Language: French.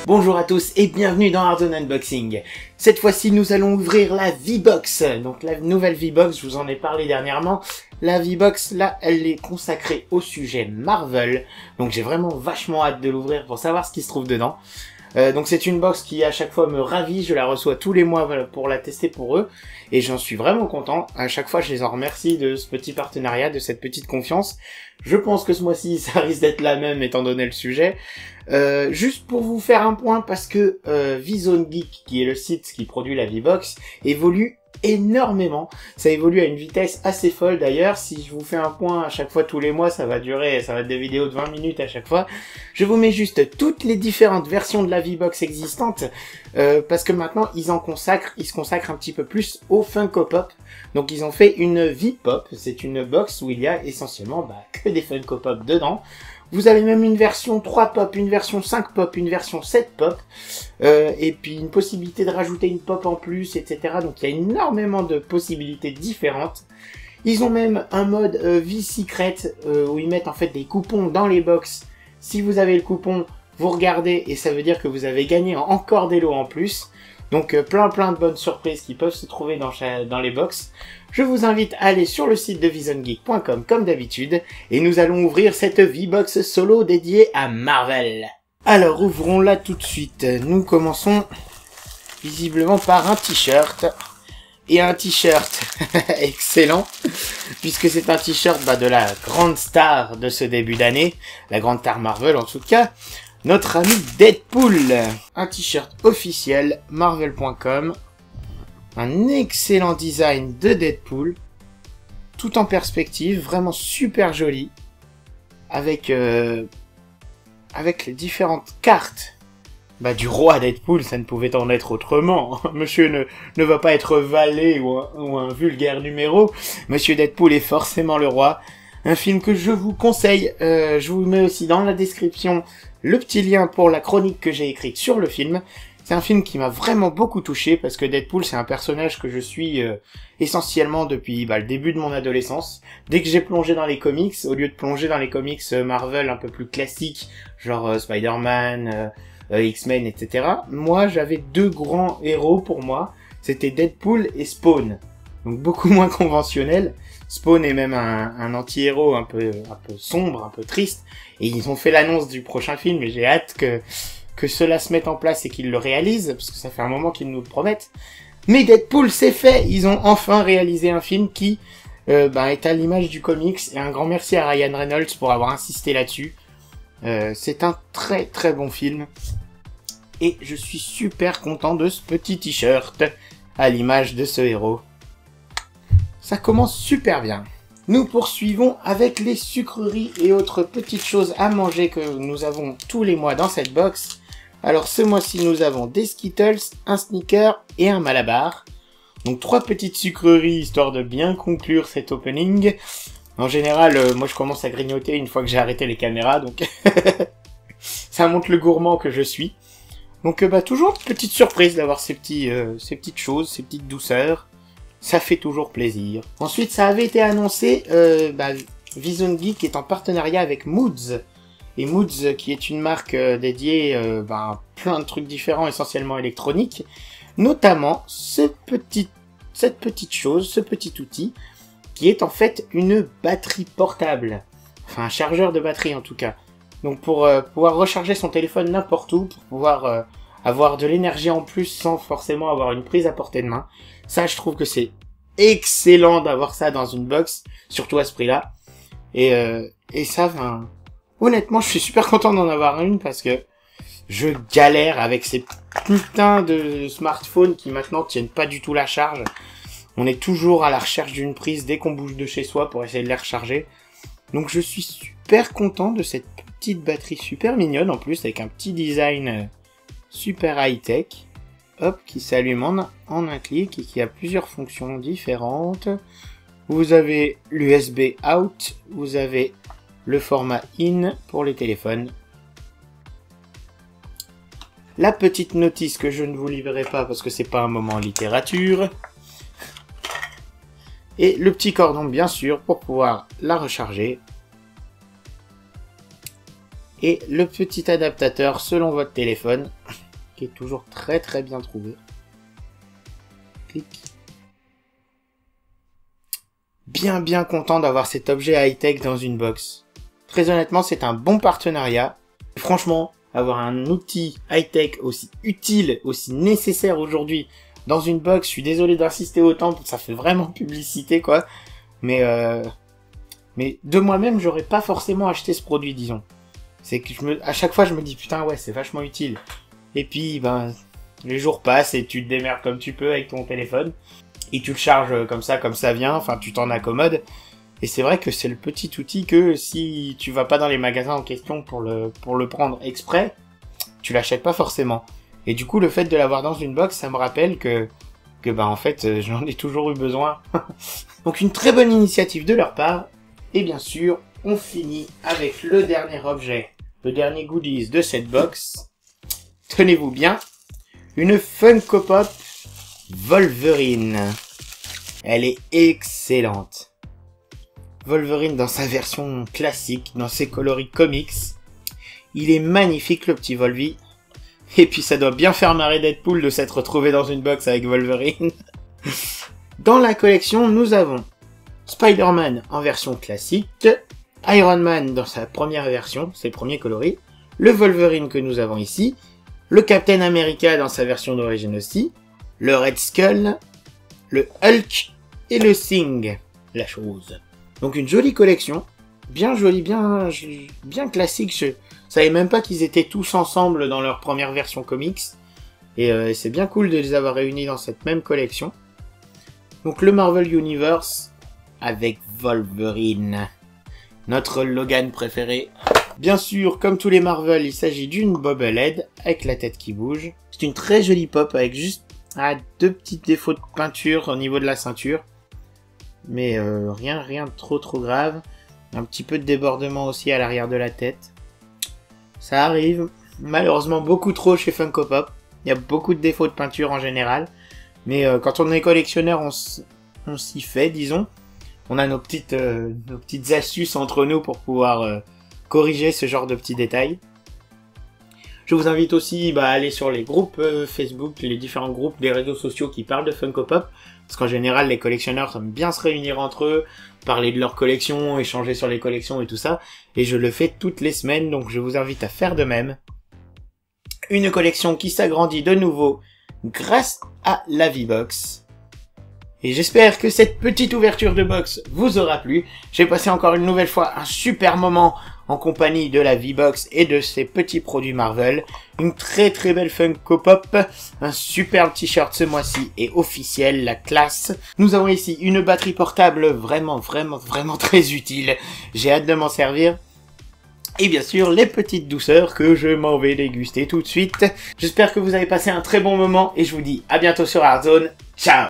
Bonjour à tous et bienvenue dans Hard Zone Unboxing. Cette fois-ci, nous allons ouvrir la V-Box. Donc la nouvelle V-Box, je vous en ai parlé dernièrement. La V-Box, là, elle est consacrée au sujet Marvel. Donc j'ai vraiment vachement hâte de l'ouvrir pour savoir ce qui se trouve dedans. Donc c'est une box qui à chaque fois me ravit, je la reçois tous les mois pour la tester pour eux. Et j'en suis vraiment content. À chaque fois, je les en remercie de ce petit partenariat, de cette petite confiance. Je pense que ce mois-ci, ça risque d'être la même étant donné le sujet. Juste pour vous faire un point, parce que V-Zone Geek, qui est le site qui produit la V-Box, évolue énormément. Ça évolue à une vitesse assez folle d'ailleurs. Si je vous fais un point à chaque fois tous les mois, ça va être des vidéos de 20 minutes à chaque fois. Je vous mets juste toutes les différentes versions de la V-Box existantes, parce que maintenant ils se consacrent un petit peu plus au Funko Pop. Donc ils ont fait une V-Pop, c'est une box où il y a essentiellement que des Funko Pop dedans. Vous avez même une version 3 pop, une version 5 pop, une version 7 pop, et puis une possibilité de rajouter une pop en plus, etc. Donc il y a énormément de possibilités différentes. Ils ont même un mode V-Secret, où ils mettent en fait des coupons dans les box. Si vous avez le coupon, vous regardez, et ça veut dire que vous avez gagné encore des lots en plus. Donc plein de bonnes surprises qui peuvent se trouver dans les box. Je vous invite à aller sur le site de VZoneGeek.com comme d'habitude, et nous allons ouvrir cette V-Box solo dédiée à Marvel. Alors ouvrons-la tout de suite. Nous commençons visiblement par un t-shirt. Et un t-shirt excellent, puisque c'est un t-shirt de la grande star de ce début d'année, la grande star Marvel en tout cas, notre ami Deadpool. Un t-shirt officiel Marvel.com, un excellent design de Deadpool, tout en perspective, vraiment super joli, avec les différentes cartes du roi Deadpool. Ça ne pouvait en être autrement. Monsieur ne va pas être valet ou un vulgaire numéro. Monsieur Deadpool est forcément le roi. Un film que je vous conseille. Je vous mets aussi dans la description le petit lien pour la chronique que j'ai écrite sur le film. C'est un film qui m'a vraiment beaucoup touché parce que Deadpool, c'est un personnage que je suis essentiellement depuis le début de mon adolescence. Dès que j'ai plongé dans les comics, au lieu de plonger dans les comics Marvel un peu plus classiques, genre Spider-Man, X-Men, etc. Moi, j'avais deux grands héros pour moi. C'était Deadpool et Spawn. Donc beaucoup moins conventionnel. Spawn est même un anti-héros un peu sombre, un peu triste. Et ils ont fait l'annonce du prochain film et j'ai hâte que cela se mette en place et qu'ils le réalisent, parce que ça fait un moment qu'ils nous le promettent. Mais Deadpool, c'est fait. Ils ont enfin réalisé un film qui est à l'image du comics. Et un grand merci à Ryan Reynolds pour avoir insisté là-dessus. C'est un très bon film. Et je suis super content de ce petit t-shirt à l'image de ce héros. Ça commence super bien. Nous poursuivons avec les sucreries et autres petites choses à manger que nous avons tous les mois dans cette box. Alors ce mois-ci, nous avons des Skittles, un Snicker et un Malabar. Donc 3 petites sucreries histoire de bien conclure cet opening. En général, moi je commence à grignoter une fois que j'ai arrêté les caméras, donc ça montre le gourmand que je suis. Donc toujours petite surprise d'avoir ces petites choses, ces petites douceurs. Ça fait toujours plaisir. Ensuite, ça avait été annoncé, V-Zone Geek est en partenariat avec Moods. Et Moods, qui est une marque dédiée à plein de trucs différents, essentiellement électroniques. Notamment cette petite chose, ce petit outil, qui est en fait une batterie portable. Enfin, un chargeur de batterie en tout cas. Donc pour pouvoir recharger son téléphone n'importe où, pour pouvoir avoir de l'énergie en plus sans forcément avoir une prise à portée de main. Ça, je trouve que c'est excellent d'avoir ça dans une box, surtout à ce prix-là. Et ça, honnêtement, je suis super content d'en avoir une parce que je galère avec ces putains de smartphones qui maintenant tiennent pas du tout la charge. On est toujours à la recherche d'une prise dès qu'on bouge de chez soi pour essayer de les recharger. Donc je suis super content de cette petite batterie super mignonne en plus, avec un petit design super high-tech. Hop, qui s'allume en un clic et qui a plusieurs fonctions différentes. Vous avez l'USB out, vous avez le format in pour les téléphones. La petite notice que je ne vous livrerai pas parce que c'est pas un moment littérature. Et le petit cordon, bien sûr, pour pouvoir la recharger. Et le petit adaptateur selon votre téléphone, qui est toujours très très bien trouvé. Clic. Bien content d'avoir cet objet high-tech dans une box. Très honnêtement, c'est un bon partenariat. Franchement, avoir un outil high-tech aussi utile, aussi nécessaire aujourd'hui dans une box, je suis désolé d'insister autant, ça fait vraiment publicité quoi. Mais de moi-même, j'aurais pas forcément acheté ce produit, disons. C'est que à chaque fois je me dis putain ouais, c'est vachement utile. Et puis ben les jours passent et tu te démerdes comme tu peux avec ton téléphone et tu le charges comme ça vient, enfin tu t'en accommodes. Et c'est vrai que c'est le petit outil que si tu vas pas dans les magasins en question pour le prendre exprès, tu l'achètes pas forcément. Et du coup, le fait de l'avoir dans une box, ça me rappelle que bah en fait, j'en ai toujours eu besoin. Donc une très bonne initiative de leur part. Et bien sûr, on finit avec le dernier objet, le dernier goodies de cette box. Tenez-vous bien, une Funko Pop Wolverine. Elle est excellente. Wolverine dans sa version classique, dans ses coloris comics. Il est magnifique le petit Volvi. Et puis ça doit bien faire marrer Deadpool de s'être retrouvé dans une box avec Wolverine. Dans la collection, nous avons Spider-Man en version classique, Iron Man dans sa première version, ses premiers coloris, le Wolverine que nous avons ici, le Captain America dans sa version d'origine aussi, le Red Skull, le Hulk et le Thing, la chose. Donc une jolie collection, bien jolie, bien classique. Je savais même pas qu'ils étaient tous ensemble dans leur première version comics. Et c'est bien cool de les avoir réunis dans cette même collection. Donc le Marvel Universe avec Wolverine, notre Logan préféré. Bien sûr, comme tous les Marvel, il s'agit d'une bobblehead avec la tête qui bouge. C'est une très jolie pop avec juste deux petits défauts de peinture au niveau de la ceinture. Mais rien de trop grave. Un petit peu de débordement aussi à l'arrière de la tête. Ça arrive, malheureusement beaucoup trop chez Funko Pop. Il y a beaucoup de défauts de peinture en général. Mais quand on est collectionneur, on s'y fait, disons. On a nos petites astuces entre nous pour pouvoir corriger ce genre de petits détails. Je vous invite aussi à aller sur les groupes Facebook, les différents groupes des réseaux sociaux qui parlent de Funko Pop. Parce qu'en général, les collectionneurs aiment bien se réunir entre eux, parler de leur collection, échanger sur les collections et tout ça. Et je le fais toutes les semaines, donc je vous invite à faire de même. Une collection qui s'agrandit de nouveau grâce à la V-Box. Et j'espère que cette petite ouverture de box vous aura plu. J'ai passé encore une nouvelle fois un super moment en compagnie de la V-Box et de ses petits produits Marvel. Une très belle Funko Pop, un superbe t-shirt ce mois-ci et officiel, la classe. Nous avons ici une batterie portable vraiment très utile. J'ai hâte de m'en servir. Et bien sûr, les petites douceurs que je m'en vais déguster tout de suite. J'espère que vous avez passé un très bon moment et je vous dis à bientôt sur Artzone. Ciao!